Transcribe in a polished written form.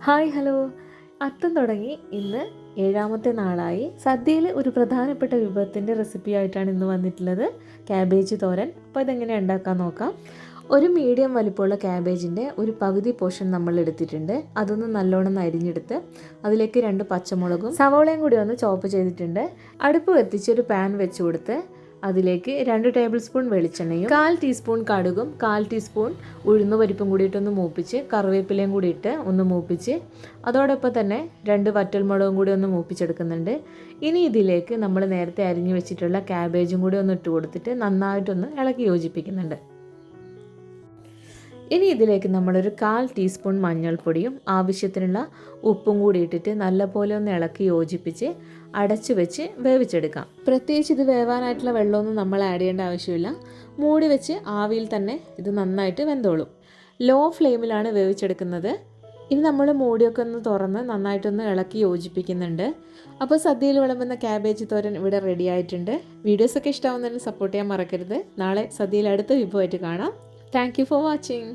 Hi hello. അത്തം തുടങ്ങി ഇന്ന് ഏഴാമത്തെ നാളായി. സദ്യയിൽ ഒരു പ്രധാനപ്പെട്ട വിഭവത്തിൻ്റെ റെസിപ്പി ആയിട്ടാണ് ഇന്ന് വന്നിട്ടുള്ളത്, ക്യാബേജ് തോരൻ. അപ്പോൾ ഇതെങ്ങനെ ഉണ്ടാക്കാൻ നോക്കാം. ഒരു മീഡിയം വലിപ്പമുള്ള ക്യാബേജിൻ്റെ ഒരു പകുതി പോർഷൻ നമ്മൾ എടുത്തിട്ടുണ്ട്. അതൊന്ന് നല്ലോണം അരിഞ്ഞെടുത്ത് അതിലേക്ക് 2 പച്ചമുളകും സവോളയും കൂടി ഒന്ന് ചോപ്പ് ചെയ്തിട്ടുണ്ട്. അടുപ്പ് കത്തിച്ച് ഒരു പാൻ വെച്ച് കൊടുത്ത് അതിലേക്ക് 2 ടേബിൾ സ്പൂൺ വെളിച്ചെണ്ണയും 1/4 ടീസ്പൂൺ കടുകും 1/4 ടീസ്പൂൺ ഉഴുന്നുപരിപ്പും കൂടിയിട്ടൊന്ന് മൂപ്പിച്ച് കറിവേപ്പിലയും കൂടി ഇട്ട് ഒന്ന് മൂപ്പിച്ച് അതോടൊപ്പം തന്നെ 2 വറ്റൽമുളകും കൂടി ഒന്ന് മൂപ്പിച്ചെടുക്കുന്നുണ്ട്. ഇനി ഇതിലേക്ക് നമ്മൾ നേരത്തെ അരിഞ്ഞു വെച്ചിട്ടുള്ള ക്യാബേജും കൂടി ഒന്ന് ഇട്ട് കൊടുത്തിട്ട് നന്നായിട്ടൊന്ന് ഇളക്കി യോജിപ്പിക്കുന്നുണ്ട്. ഇനി ഇതിലേക്ക് നമ്മളൊരു 1/4 ടീസ്പൂൺ മഞ്ഞൾപ്പൊടിയും ആവശ്യത്തിനുള്ള ഉപ്പും കൂടി ഇട്ടിട്ട് നല്ലപോലെ ഒന്ന് ഇളക്കി യോജിപ്പിച്ച് അടച്ചു വെച്ച് വേവിച്ചെടുക്കാം. പ്രത്യേകിച്ച് ഇത് വേവാനായിട്ടുള്ള വെള്ളമൊന്നും നമ്മൾ ആഡ് ചെയ്യേണ്ട ആവശ്യമില്ല. മൂടി വെച്ച് ആവിയിൽ തന്നെ ഇത് നന്നായിട്ട് വെന്തോളും. ലോ ഫ്ലെയിമിലാണ് വേവിച്ചെടുക്കുന്നത്. ഇനി നമ്മൾ മൂടിയൊക്കെ ഒന്ന് തുറന്ന് നന്നായിട്ടൊന്ന് ഇളക്കി യോജിപ്പിക്കുന്നുണ്ട്. അപ്പോൾ സദ്യയിൽ വിളമ്പുന്ന ക്യാബേജ് തോരൻ ഇവിടെ റെഡി ആയിട്ടുണ്ട്. വീഡിയോസൊക്കെ ഇഷ്ടമാവുന്നതിന് സപ്പോർട്ട് ചെയ്യാൻ മറക്കരുത്. നാളെ സദ്യയിൽ അടുത്ത വിഭവമായിട്ട് കാണാം. Thank you for watching.